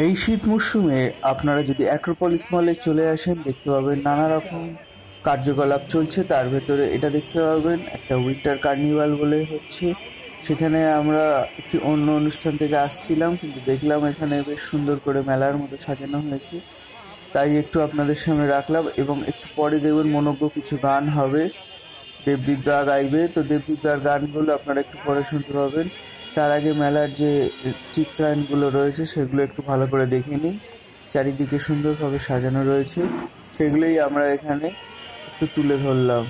এই শীত মরশুমে আপনারা যদি অ্যাক্রোপলিস মলে চলে আসেন, দেখতে পাবেন নানা রকম কার্যকলাপ চলছে। তার ভেতরে এটা দেখতে পাবেন একটা উইন্টার কার্নিভাল বলে হচ্ছে। সেখানে আমরা একটি অন্য অনুষ্ঠান থেকে আসছিলাম, কিন্তু দেখলাম এখানে বেশ সুন্দর করে মেলার মতো সাজানো হয়েছে, তাই একটু আপনাদের সামনে রাখলাম। এবং একটু পরে দেখবেন মনোজ্ঞ কিছু গান হবে, দেবদীপ দা গাইবে। তো দেবদীপ দার গানগুলো আপনারা একটু পরে শুনতে পাবেন। তার আগে মেলার যে চিত্রায়নগুলো রয়েছে সেগুলো একটু ভালো করে দেখে নিন। চারিদিকে সুন্দরভাবে সাজানো রয়েছে, সেগুলোই আমরা এখানে একটু তুলে ধরলাম।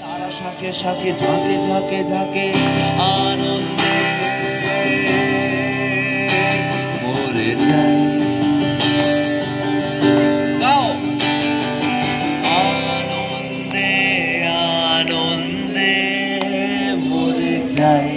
তারা শাকে শাকে ঝাঁকে ঝাঁকে ঝাঁকে আনন্দে মরে যায়। গাও আনন্দে আনন্দে মরে যায়।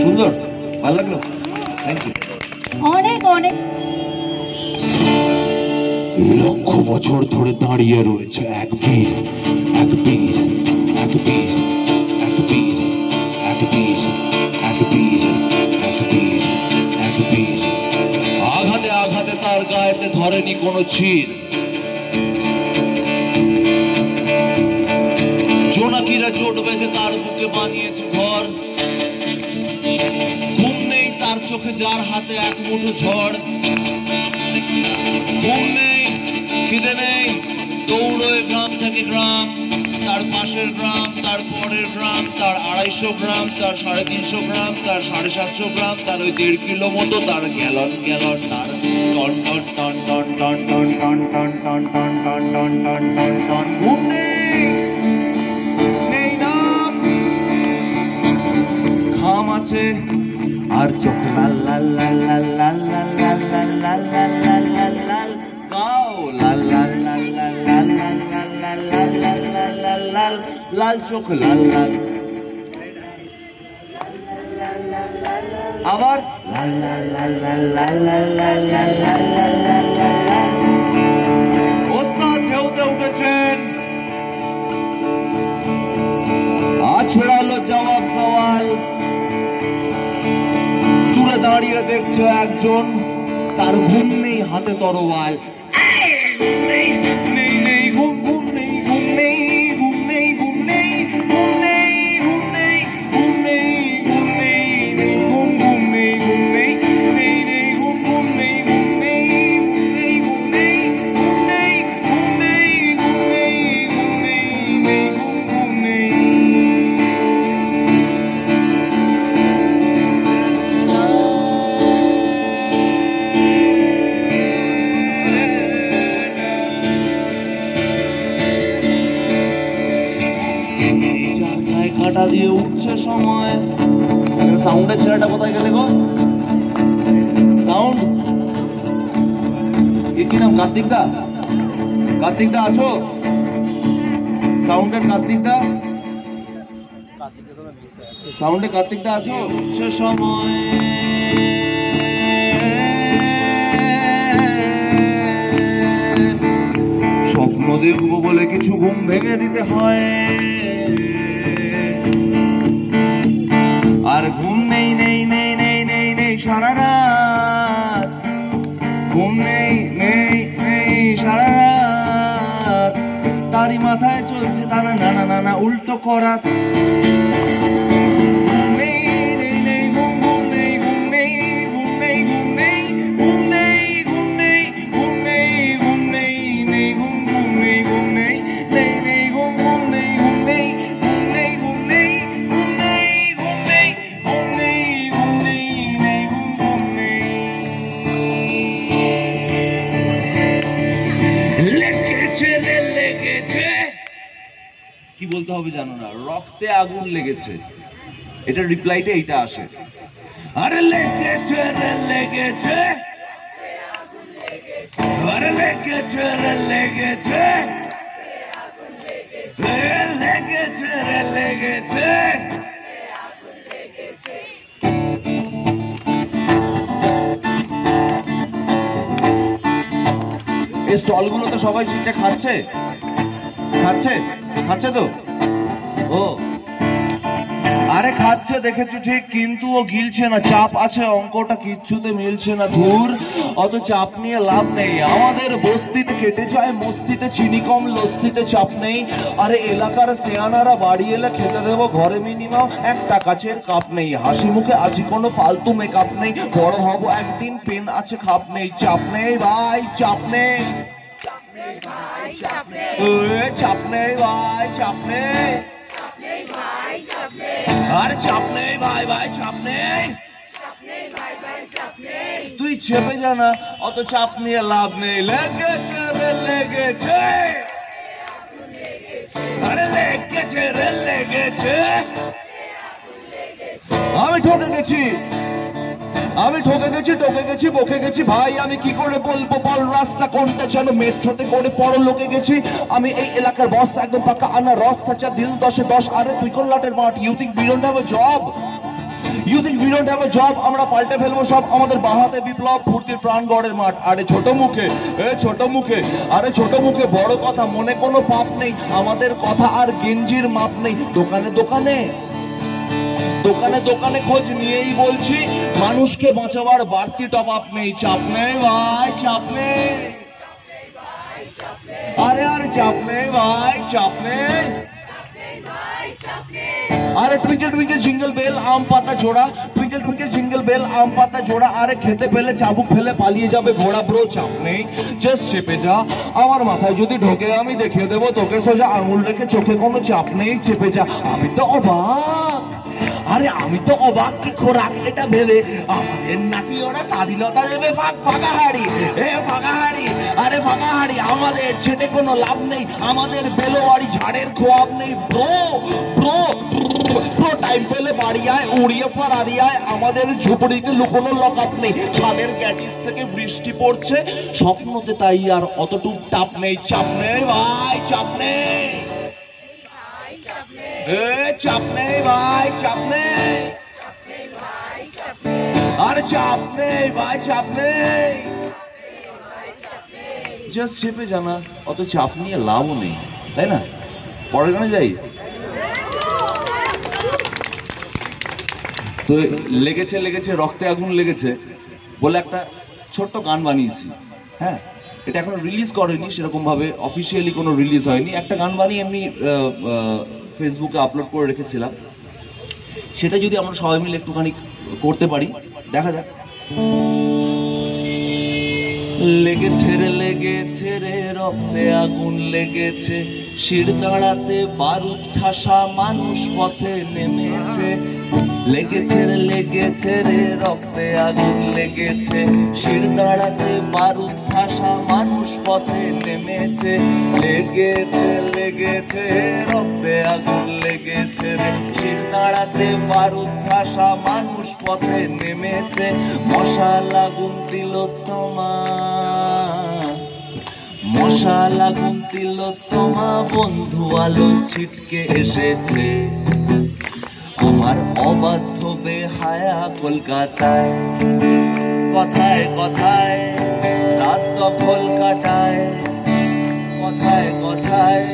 সুন্দর, ভালো লাগলো, থ্যাংক ইউ। অনেক অনেক লক্ষ বছর ধরে দাঁড়িয়ে রয়েছে এক বীর, এক বীর, এক বীর, এক বীর, এক বীর, এক বীর, এক বীর, এক বীর। আঘাতে আঘাতে তার গায়েতে ধরেনি কোনো চির। জোনাকিরা জোট বেঁধে তার বুকে বানিয়েছে ঘর। ঘুম নেই তার চোখে, যার হাতে এক মুঠো ঝড়। ঘুম নেই, খিদে নেই, দৌড়োয় গ্রাম থেকে গ্রাম, তার পাশের গ্রাম, তার পরের গ্রাম, তার 250 গ্রাম, তার 350 গ্রাম, তার 750 গ্রাম, তার ওই 1.5 কিলো মতো, তার গ্যালন গ্যালন, তার ton ton ton ton ton ton ton ton ton ton ton ton ton ton ton. ঘুম নেই, নেই নাম, ঘাম আছে আর চোখ লাল লাল লাল লাল লাল লাল লাল লাল লাল লাল লাল লাল লাল। গাও লাল লাল লাল লাল লাল লাল লাল লাল লাল লাল লাল লাল লাল চোখ লাল লাল। আবার লাল লাল লাল লাল লাল লাল লাল লাল লাল লাল লাল লাল। ওস্তাদ ঢেউতে উঠেছেন, আছড়ালো জবাব সওয়াল। দূরে দাঁড়িয়ে দেখছো একজন, তার ঘুম নেই, হাতে তরোয়াল। নেই নেই ঘুম, ঘুম নেই, ঘুম নেই, ঘুম নেই, ঘুম নেই, ঘুম নেই, ঘুম নেই, ঘুম নেই, ঘুম নেই, নেই ঘুম, ঘুম নেই, ঘুম নেই, নেই নেই ঘুম, ঘুম নেই, ঘুম নেই, ঘুম নেই, ঘুম নেই, ঘুম নেই, ঘুম নেই, ঘুম নেই, ঘুম নেই, নেই ঘুম, ঘুম নেই। কাটা দিয়ে উঠছে সময়। সাউন্ডের ছেলেটা কোথায় গেলে গো? সাউন্ড কি নাম? কার্তিক দা, কার্তিক দা আছো? সাউন্ডের কার্তিক দা, সাউন্ডে কার্তিক দা আছো? উঠছে সময়, স্বপ্ন দেখবো বলে কিছু ঘুম ভেঙে দিতে হয়। আর ঘুম নেই, নেই নেই নেই নেই নেই সারা রাত। ঘুম নেই, নেই নেই সারা রাত। তারই মাথায় চলছে তারা নানা নানা উল্টো করাত। নেই নেই নেই ঘুম, ঘুম নেই, ঘুম নেই, ঘুম নেই, ঘুম নেই, ঘুম নেই, ঘুম নেই, ঘুম নেই, ঘুম নেই, নেই ঘুম, ঘুম নেই, ঘুম নেই। কি বলতে হবে জানো না, রক্তে আগুন লেগেছে, এটা রিপ্লাইতে এইটা আসে, আরে লেগেছে রে লেগেছে, আরে লেগেছে রে লেগেছে, লেগেছে রে লেগেছে। এই স্টলগুলোতে সবাই ঠিকঠাক খাচ্ছে খাচ্ছে খাচ্ছে তো? ও আরে খাচ্ছে দেখেছি ঠিক, কিন্তু ও গিলছে না, চাপ আছে, অঙ্কটা কিচ্ছুতে মিলছে না। ধুর, অত চাপ নিয়ে লাভ নেই। আমাদের বস্তিতে কেটে যায় মস্তিতে, চিনি কম লস্যিতে চাপ নেই। আরে এলাকার সেয়ানারা বাড়ি এলে খেতে দেবো ঘরে মিনিমাম একটা কাচের কাপ নেই। হাসি মুখে আছি কোনো ফালতু মেকআপ নেই, বড় হব একদিন পেন আছে খাপ নেই। চাপ নেই ভাই চাপ নেই, চাপ নেই ভাই চাপ নেই, আরে চাপ নেই ভাই ভাই চাপ নেই, তুই চেপে জানা, অত চাপ নিয়ে লাভ নেই। লেগেছে রে লেগেছে, আরে লেগেছে রে লেগেছে। আমি ঠকে গেছি, আমি ঠকে গেছি, টকে গেছি, বকে গেছি ভাই, আমি কি করে বলবো বল, রাস্তা কোনটা যেন মেট্রোতে করে পর লোকে গেছি। আমি এই এলাকার বস, একদম পাকা আনা রস, সাচা দিল 10-10। আরে তুই কোন লাটের মাঠ? You think we don't have a job, you think we don't have a job. আমরা পাল্টে ফেলবো সব, আমাদের বাহাতে বিপ্লব, ফুর্তির প্রাণ গড়ের মাঠ। আরে ছোট মুখে, ছোট মুখে, আরে ছোট মুখে বড় কথা, মনে কোনো পাপ নেই, আমাদের কথা আর গেঞ্জির মাপ নেই। দোকানে দোকানে, দোকানে দোকানে খোঁজ নিয়েই বলছি, মানুষকে বাঁচাবার বাড়তি টপ আপ নেই। চাপ নেই ভাই চাপ নেই, আরে আরে চাপ নেই ভাই চাপ নেই। আরে টুইঙ্কেল টুইঙ্কেল জিঙ্গল বেল আম পাতা জোড়া, টুইঙ্কেল টুইঙ্কেল জিঙ্গল বেল আম পাতা জোড়া। আরে খেতে পেলে চাবুক ফেলে পালিয়ে যাবে ঘোড়া। ব্রো চাপ নেই, জাস্ট চেপে যা, আমার মাথায় যদি ঢোকে আমি দেখিয়ে দেবো তোকে সোজা আঙুল রেখে চোখে। কোনো চাপ নেই, চেপে যা। আমি তো অবাক, আরে আমি তো অবাক কি খোরাক এটা ভেবে, আমাদের নাকি ওরা স্বাধীনতা দেবে ফাঁকা হাড়ি, ফাঁকা হাড়ি, আরে ফাঁকা হাড়ি। আমাদের ছেটে কোনো লাভ নেই, আমাদের বেলোয়ারি ঝাড়ের খোয়াব নেই। ব্রো ব্রো ব্রো টাইম পেলে বাড়ি আয়, উড়িয়ে ফারারি আয়, আমাদের ঝুপড়িতে লুকোনো লকআপ নেই। ছাদের গ্যাটিস থেকে বৃষ্টি পড়ছে স্বপ্নতে, তাই আর অতটুক টাপ নেই। চাপ নেই ভাই চাপ নেই, চাপ নেই ভাই চাপ নেই, আরে চাপ নেই ভাই চাপ নেই। জাস্ট চেপে জানা, অত চাপ নিয়ে লাভও নেই, তাই না? পরের গানে যাই তো। লেগেছে লেগেছে রক্তে আগুন লেগেছে বলে একটা ছোট্ট গান বানিয়েছি। হ্যাঁ, এটা এখনো রিলিজ করেনি, সেরকম ভাবে অফিসিয়ালি কোনো রিলিজ হয়নি। একটা গান বানিয়ে এমনি ফেসবুকে আপলোড করে রেখেছিলাম, সেটা যদি আমরা সবাই মিলে একটুখানি করতে পারি, দেখা যাক। লেগেছে রে লেগেছে রে রক্তে আগুন লেগেছে, শির দাঁড়াতে বারুদ ঠাসা মানুষ পথে নেমেছে। লেগেছে রে রক্তে আগুন লেগেছে, শির দাঁড়াতে বারুদ ঠাসা মানুষ পথে নেমেছে। লেগেছে রক্তে আগুন লেগেছে রে, শির দাঁড়াতে বারুদ ঠাসা মানুষ পথে নেমেছে। মশাল আগুন তিলোত্তমা, মশাল আগুন তিলোত্তমা, বন্ধু আলো ছিটকে এসেছে আমার অবাধ্য বেহায়া কলকাতায়। কথায় কথায় রাত দখল কাটায়, কথায় কথায়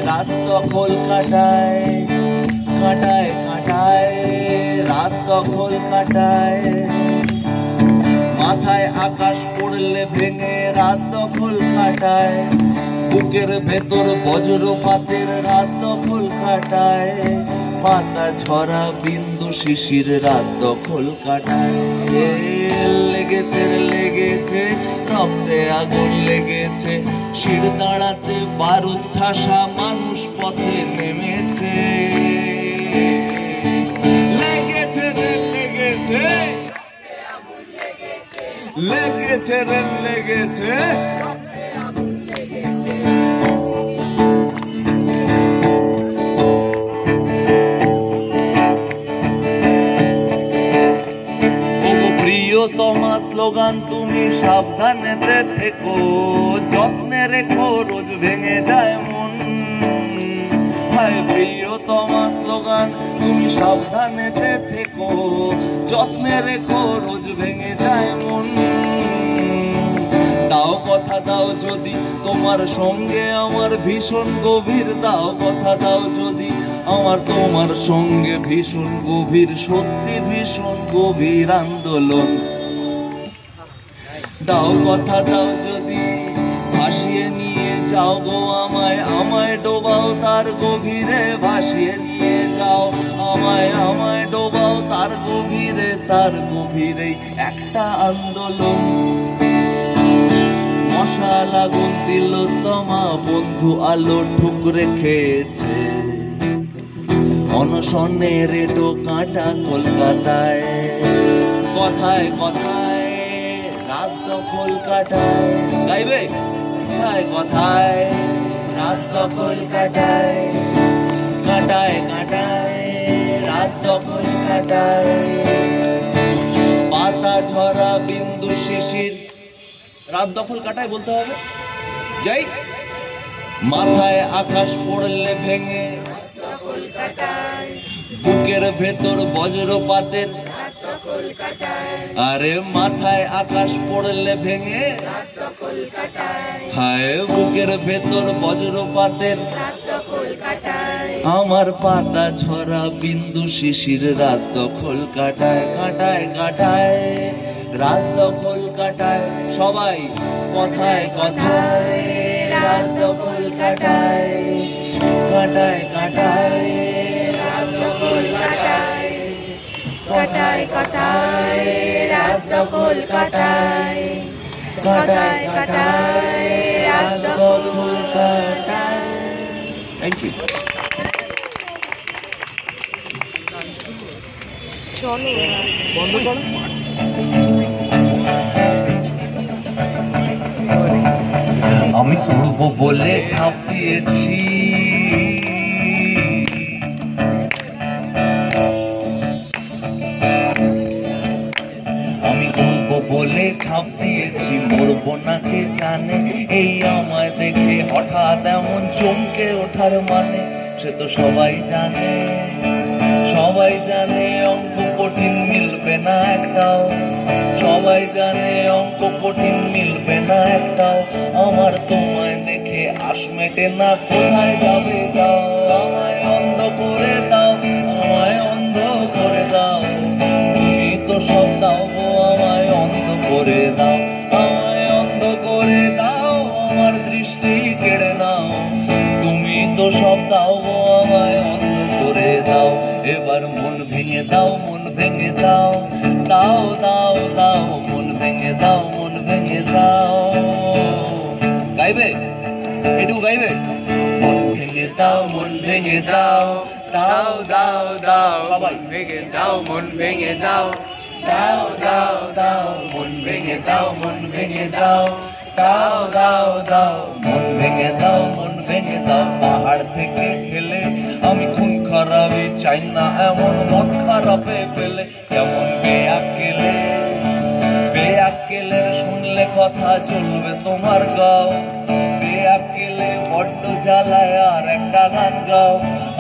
রাত দখল কাটায়, কাটায় কাটায় রাত দখল কাটায়। মাথায় আকাশ পড়লে ভেঙে রাত দখল কাটায়, বুকের ভেতর বজ্রপাতের রাত দখল কাটায়। পাতা ছড়া বিন্দু শিশির রাত দখল কাটায়। লেগেছে লেগেছে রক্তে আগুন লেগেছে, শির দাঁড়াতে বারুদ ঠাসা মানুষ পথে নেমেছে। লেগেছে রে লেগেছে, লেগেছে রে লেগেছে। তুমি সাবধানেতে থেকো, যত্নে রেখো রোজ ভেঙে যায় মন। হায় প্রিয়তমা স্লোগান, তুমি সাবধানেতে থেকো, যত্নে রেখো রোজ ভেঙে যায় মন। দাও কথা দাও যদি তোমার সঙ্গে আমার ভীষণ গভীর, দাও কথা দাও যদি আমার তোমার সঙ্গে ভীষণ গভীর, সত্যি ভীষণ গভীর আন্দোলন। দাও কথা দাও যদি ভাসিয়ে নিয়ে যাও গো আমায়, আমায় ডোবাও তার গভীরে, ভাসিয়ে নিয়ে যাও আমায়, আমায় ডোবাও তার গভীরে, তার গভীরে একটা আন্দোলন। মশাল আগুন দিল তোমা, বন্ধু আলো ঠুকরে খেয়েছে, অনশনের রেডো কাঁটা কলকাতায়, কথায় কথায় রাত দখল কাটায়। গাইবে? কথায় কথায় রাত দখল কাটায়, কাটায় কাটায় রাত দখল কাটায়। পাতা ঝরা বিন্দু শিশির, রাত দখল কাটায় বলতে হবে। যাই, মাথায় আকাশ পড়লে ভেঙে, বুকের ভেতর বজ্রপাতের, আরে মাথায় আকাশ পড়লে ভেঙে, হায় বুকের ভেতর বজ্রপাতের, আমার পাতা ঝরা বিন্দু শিশির রাত দখল কাটায়, কাটায় কাটায় রাত দখল কাটায়। সবাই কথায় কথায় রাত দখল কাটায়, কাটায় কাটায় রাত দখল কাটায়, কাটায় কাটায় রাত দখল কাটায়, কাটায় কাটায় রাত দখল কাটায়। Thank you. চলো বন্ধ করো। আমি করব বলে ঝাঁপ দিয়েছি, আমি করব বলে ঝাঁপ দিয়েছি, মরবো না কে জানে। এই আমায় দেখে হঠাৎ এমন চমকে ওঠার মানে, সে তো সবাই জানে, সবাই জানে অঙ্ক কঠিন মিলবে না একটাও, সবাই জানে অঙ্ক কঠিন মিলবে না একটাও। আমার তোমায় দেখে আশ মেটে না, কোথায় যাবে যাও, আমায় অন্ধ করে দাও, আমায় অন্ধ করে দাও। তুমি তো সব দাও গো, আমায় অন্ধ করে দাও, আমায় অন্ধ করে দাও, আমার দৃষ্টি কেড়ে নাও। তুমি তো সব দাও গো, আমায় অন্ধ করে দাও। এবার মন ভেঙে দাও, মন ভেঙে দাও, দাও দাও দাও, মন ভেঙে দাও, মন ভেঙে দাও। গাইবে? এটুকু গাইবে? মন ভেঙে দাও, মন ভেঙে দাও, দাও দাও দাও, সবাই ভেঙে দাও, মন ভেঙে দাও, দাও দাও দাও, মন ভেঙে দাও, মন ভেঙে দাও, দাও দাও দাও, মন ভেঙে দাও, মন ভেঙে দাও। পাহাড় থেকে ঠেলে আমি খুন খারাপে চাই না, এমন মন খারাপে পেলে কেমন বেআক্কেলে, বেআক্কেলের শুনলে কথা চলবে তোমার গাও, বেআক্কেলে বড্ড জ্বালায় আর একটা গান গাও।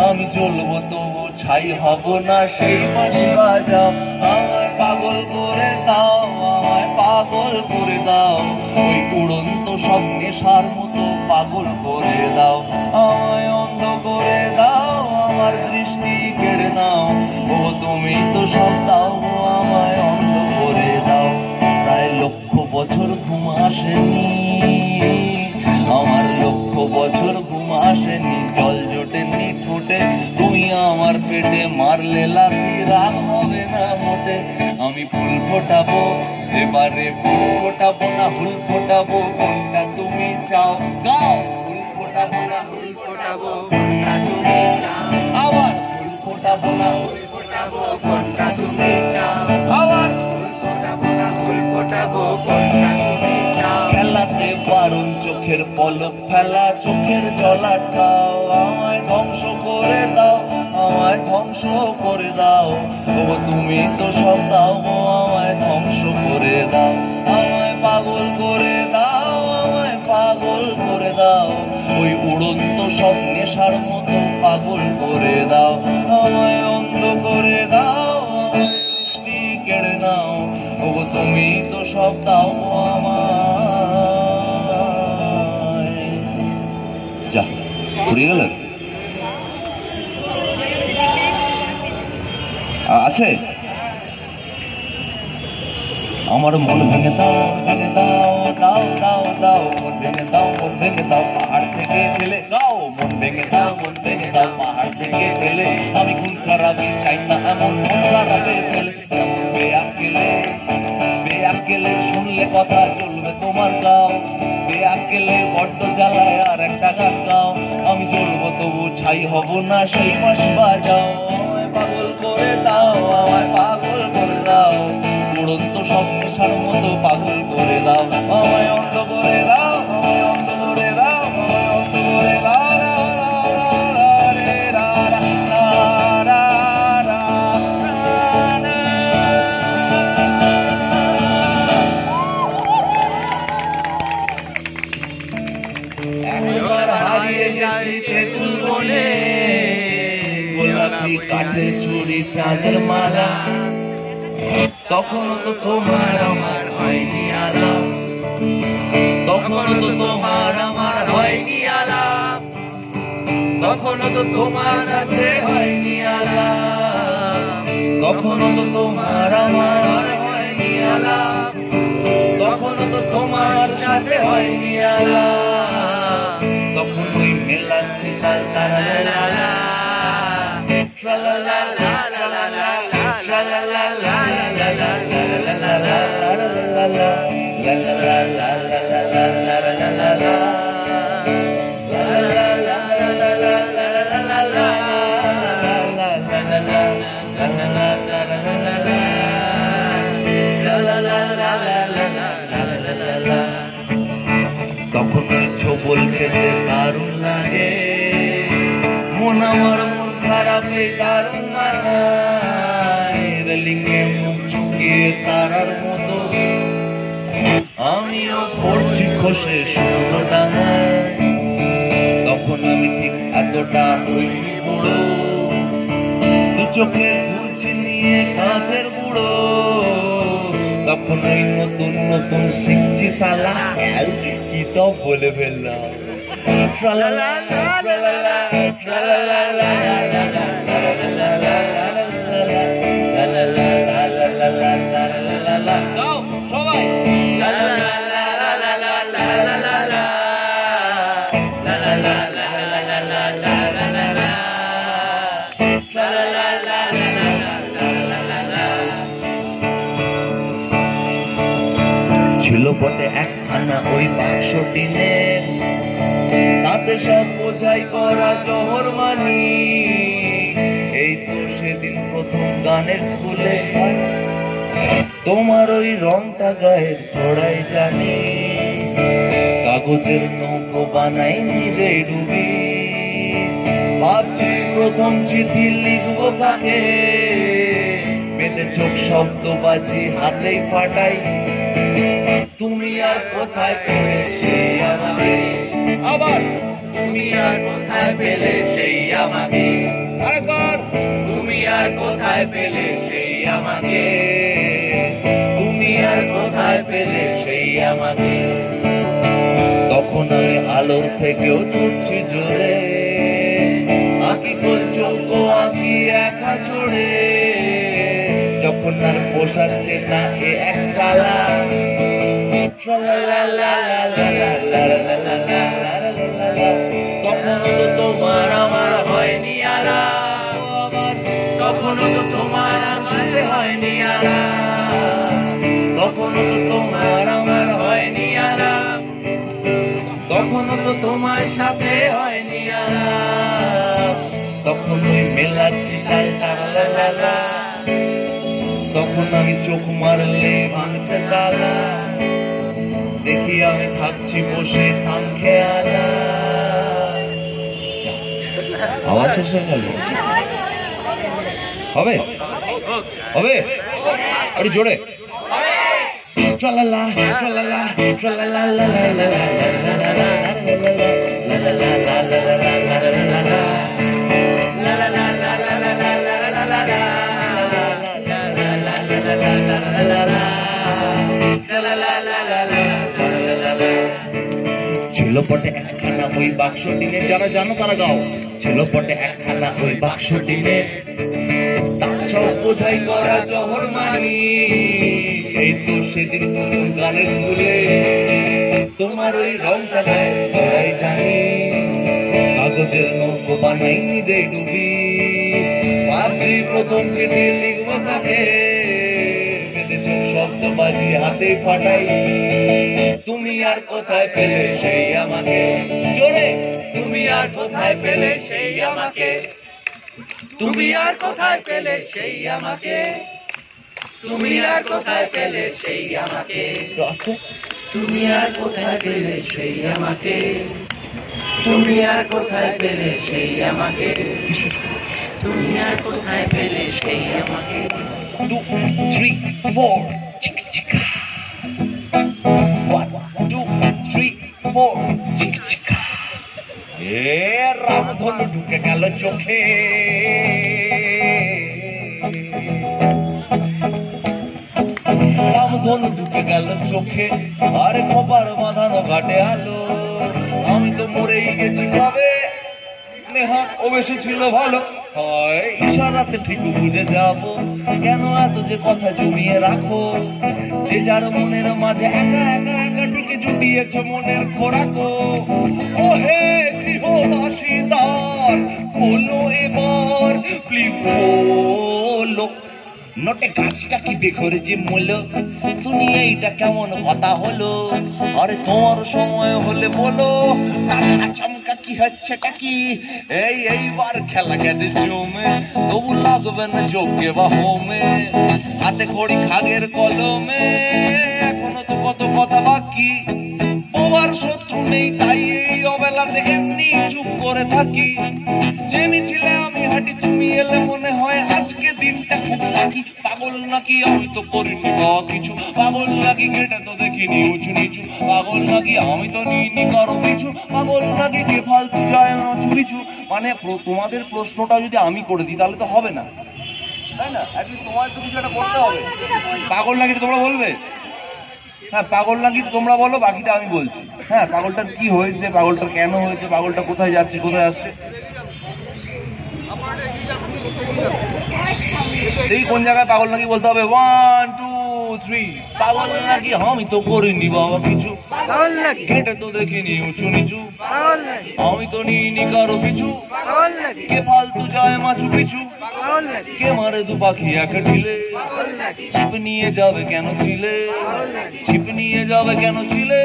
আমি জ্বলবো তবু ছাই হব না, সেই বাঁশি বাজাও। আমায় পাগল করে দাও, আমায় পাগল করে দাও, ওই উড়ন্ত সব নেশার মতো পাগল করে দাও। আমায় অন্ধ করে দাও, আমার দৃষ্টি কেড়ে নাও। ও তুমি তো সব দাও, আমায় অন্ধ করে দাও। প্রায় লক্ষ বছর ঘুম আসেনি আমার, লক্ষ বছর ঘুম আসেনি, জল জোটেনি ঠোঁটে, তুমি আমার পেটে মারলে লাথি, রাগ হবে না মোটে। আমি ফুল ফোটাবো এবারে, ফুল ফোটাবো না হুল ফোটাবো, কোনটা তুমি চাও গাও। ফুল ফোটাবো না হুল ফোটাবো, কোনটা তুমি চাও। আবার ফুল ফোটাবো না হুল ফোটাবো, কোনটা তুমি চাও। আবার ফুল ফোটাবো না হুল ফোটাবো, কোনটা তুমি চাও। খেলাতে বারণ চোখের পলক ফেলা, চোখের জলাটাও আমায় ধ্বংস করে দাও, আমায় ধ্বংস করে দাও। ও তুমি তো সব দাও, আমায় ধ্বংস করে দাও, আমায় পাগল করে দাও, আমায় পাগল করে দাও, ওই উড়ন্ত সব নেশার মতো পাগল করে দাও, আমায় অন্ধ করে দাও, আমায় দৃষ্টি কেড়ে নাও, ওগো তুমি তো সব দাও আমায়। যা ফুরিয়ে গেল আছে। আমার মন ভেঙে দাও, ভেঙে দাও, দাও দাও দাও, মন ভেঙে দাও, মন ভেঙে দাও, পাহাড় থেকে ফেলে গাও, মন ভেঙে দাও, মন ভেঙে দাও, পাহাড় থেকে ফেলে, আমি খুন খারাপি চাই না এমন মন খারাপে ফেলে, এমন বেআক্কেলে, বেআক্কেলে শুনলে কথা চলবে তোমার গাও, বেআক্কেলে বড্ড জ্বালায় আর একটা গান গাও, আমি জ্বলবো তবু ছাই হব না সেই পাশ বাজাও, আমায় পাগল করে দাও, আমায় পাগল করে দাও, উড়ন্ত সব নেশার মতো পাগল করে দাও, আমায় অন্ধ করে দাও, আমায় অন্ধ করে দাও, আমায় অন্ধ করে দাও। একবার হারিয়ে গেছি তেঁতুল বনে, গোলাপি কাঠের চুড়ি চাঁদের মালা, তখনও তো তোমার আমার হয়নি আলাপ, তখনও তো তোমার আমার হয়নি আলাপ, তখনও তো তোমার সাথে হয়নি আলাপ, তখনও তো তোমার আমার হয়নি আলাপ, তখনও তো তোমার সাথে হয়নি আলাপ, তখন ওই মেলাচ্ছি লাল তারা লালা ট্রালালা লালা ট্রালালা তখন ওই ছোবল খেতে দারুণ লাগে, মন আমার মন খারাপে দারুণ মানায়, রেলিংয়ে মুখ ঝুঁকিয়ে তারার মতো আমিও পড়ছি খসে শূন্য ডাঙায়, তখন আমি ঠিক এতটা হইনি বুড়ো, দু চোখে ঘুরছি নিয়ে কাঁচের গুঁড়ো, তখন ওই নতুন নতুন শিখছি সালা কি সব বলে ফেললাম, ট্রালালা ট্রালালা ট্রালালা গাও সবাই ছিল বটে একখানা ওই বাক্স টিনের, তাতে সব বোঝাই করা জহর মানি, এই তো সেদিন প্রথম গানের স্কুলে তোমার ওই রংটা গায়ের থোড়াই জানি, কাগজের নৌকো বানাই নিজেই ডুবি, ভাবছি প্রথম চিঠি লিখবো কাকে, বেঁধে চোখ শব্দ বাজি হাতেই ফাটাই, তুমি আর কোথায় পেলে সেই আমাকে, আবার তুমি আর কোথায় পেলে সেই আমাকে, আরেকবার তুমি আর কোথায় পেলে সেই আমাকে, তুমি আর কোথায় পেলে সেই আমাকে, তখন আমি আলোর থেকেও ছুটছি জোরে, আঁকি গোল চৌকো আঁকি একা ছড়ে, যখন আর পোষাচ্ছে না এ এক চালা, তখনও তো তোমার আমার হয়নি আলাপ, তখনও তো তোমার সাথে হয়নি আলাপ, তখনও তো তোমার আমার হয়নি আলাপ, তখনও তো তোমার সাথে হয়নি আলাপ, তখন ওই মেলাচ্ছি লাল তারা, তখন আমি চোখ মারলে ভাঙছে তালা, দেখি আমি থাকছি বসে থাম খেয়ালা, আওয়াজ শেষ হয়ে গেল, হবে হবে আরে জোরে Tra-la-la, tra-la-la, tra-la-la, ছিল পটে একখানা ওই বাক্স টিনে, যারা জানো তারা গাও। ছিল পটে একখানা ওই বাক্স টিনে, তার সব বোঝাই করা জহর মানি। এই তো সেদিন নতুন গানের স্কুলে তোমার ওই রংটা গায়ে সবাই জানি। কাগজের নৌকো বানাই নিজে ডুবি, ভাবছি প্রথম চিঠি লিখবো তাকে। বেঁধেছে শব্দ বাজি হাতে ফাটাই, তুমি আর কোথায় পেলে সেই আমাকে। জোরে, তুমি আর কোথায় পেলে সেই আমাকে, তুমি আর কোথায় পেলে সেই আমাকে, তুমি আর কোথায় পেলে সেই আমাকে, তুমি আর কোথায় পেলে সেই আমাকে, তুমি আর কোথায় পেলে সেই আমাকে, তুমি আর কোথায় পেলে সেই আমাকে। 2, 3, 4 চিক চিকা, 1, 2, 3, 4 চিক চিকা। এ রামধনু ঢুকে গেল চোখে, রামধনু ঢুকে গেল চোখে, আর খবর বাঁধানো ঘাটে আলো। আমি তো মরেই গেছি কবে, নেহাত ও বেশি ছিল ভালো। হয় ইশারাতে ঠিক বুঝে যাব, কেন এত যে কথা জমিয়ে রাখো। যে যার মনের মাঝে একা একা একা ঠিক জুটিয়েছ মনের খোরাকো। ও হে গৃহবাসীদার, বলো এবার প্লিজ বলো, নোটে গাছটা কি বেঘরে যে মূল, শুনিয়ে এইটা কেমন কথা হলো। আরে তোমার সময় হলে বলো, আচমকা কি হচ্ছেটা কি। এইবার খেলা গেছে জমে, তবু লাগবে না যোগ্যে বা হোমে। হাতে কড়ি খাগের কলমে, এখনো তো কত কথা বাকি। তোমার শত্রু নেই তাই এই অবেলাতে এমনি চুপ করে থাকি। যে মিছিলে আমি হাঁটি তুমি এলে মনে হয় আজকে দিনটা খুব লাকি। পাগল নাকি আমি তো করিনি বা কিছু, পাগল নাকি কেটে তো দেখিনি উঁচু নিচু, পাগল নাকি আমি তো নিইনি কারো পিছু, পাগল নাকি কে ফালতু যায় নাচু পিছু। মানে তোমাদের প্রশ্নটা যদি আমি করে দিই তাহলে তো হবে না, তাই না? তোমার তো কিছু একটা করতে হবে। পাগল নাকি তোমরা বলবে? হ্যাঁ, পাগল নাকি তোমরা বলো, বাকিটা আমি বলছি। হ্যাঁ, পাগলটার কি হয়েছে, পাগলটার কেন হয়েছে, পাগলটা কোথায় যাচ্ছে, কোথায় আসছে, এই কোন জায়গায় পাগল নাকি বলতে হবে। 1, 2, 3 পাগল নাকি আমি তো করিনি বাবা কিছু, কেটে তো দেখিনি উঁচু নিচু, আমি তো নিইনি কারো পিছু। কে ফালতু যায় মাছু পিছু, কে মারে দু পাখি এক ঢিলে। ছিপ নিয়ে যাবে কেন ছিলে, ছিপ নিয়ে যাবে কেন ছিলে,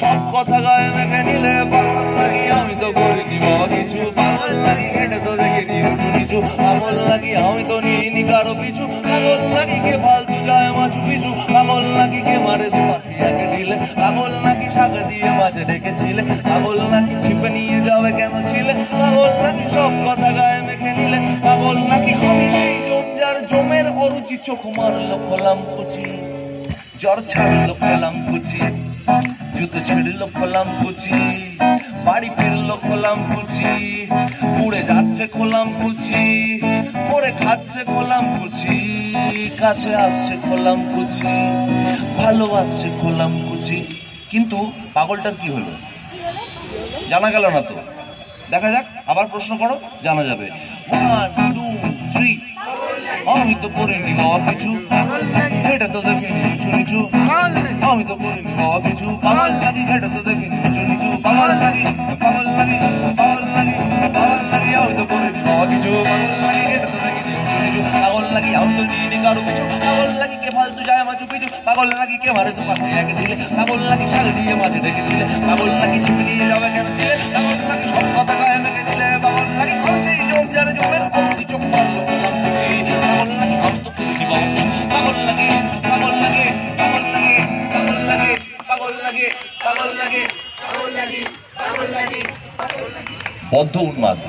সব কথা গায়ে মেখে নিলে। পাগল নাকি আমি তো করিনি বাবা কিছু, পাগল নাকি কেটে তো দেখিনি উঁচু নিচু, পাগল নাকি আমি তো নিইনি কারো পিছু। পাগল নাকি কে ফালতু যায় মাছু পিছু, পাগল নাকি কে মারে দু পাখি এক ঢিলে, পাগল নাকি শাখা দিয়ে মাঝে ডেকেছিলে, পাগল নাকি ছিপ নিয়ে যাবে কেন ছিলে, পাগল নাকি সব কথা গায়ে মেখে নিলে। পাগল নাকি আমি সেই জমজার জমের অরুচি, চোখ মারলো খোলাম কুচি, জ্বর ছাড়লো খোলাম কুচি, জুতো ছিঁড়লো খোলাম কুচি, বাড়ি ফিরলো খোলাম কুচি, উড়ে যাচ্ছে খোলাম কুচি, পরে খাচ্ছে খোলাম কুচি, কাছে আসছে খোলাম কুচি, ভালোবাসছে খোলাম কুচি। কিন্তু পাগলটার কি হলো জানা গেল না তো। দেখা যাক, আবার প্রশ্ন করো, জানা যাবে। 1, 2, 3 আমি তো করিনি বাবা কিছু, এটা তো দেখিনি উঁচু নিচু, আমি তো করিনি বাবা কিছু। পাগল লাগি এটা তো দেখিনি উঁচু নিচু, পাগল লাগি পাগল লাগি পাগল লাগি পাগল লাগি আমি তো করিনি বাবা কিছু, পাগল লাগি এটা তো দেখিনি উঁচু নিচু, পাগল লাগি আমি তো নিইনি কারো পিছু। পাগল লাগি কে ফালতু যায় মাছু পিছু, পাগল লাগি কে মারে দু পাখি এক ঢিলে, পাগল লাগি শাক দিয়ে মাঝে ডেকে দিলে, পাগল লাগি ছিপ নিয়ে যাবে কেন ছিলে, পাগল লাগি সব কথা গায়ে মেখে দিলে, পাগল লাগি সেই জমজার জমের অরুচি, চোখ মারলো খোলাম কুচি, পাগল লাগি আমি তো করিনি বাবা কিছু, পাগল লাগে পাগল লাগে পাগল লাগে পাগল লাগে পাগল লাগে পাগল লাগে পাগল লাগে পাগল লাগে পাগল লাগে। বদ্ধ উন্মাদ।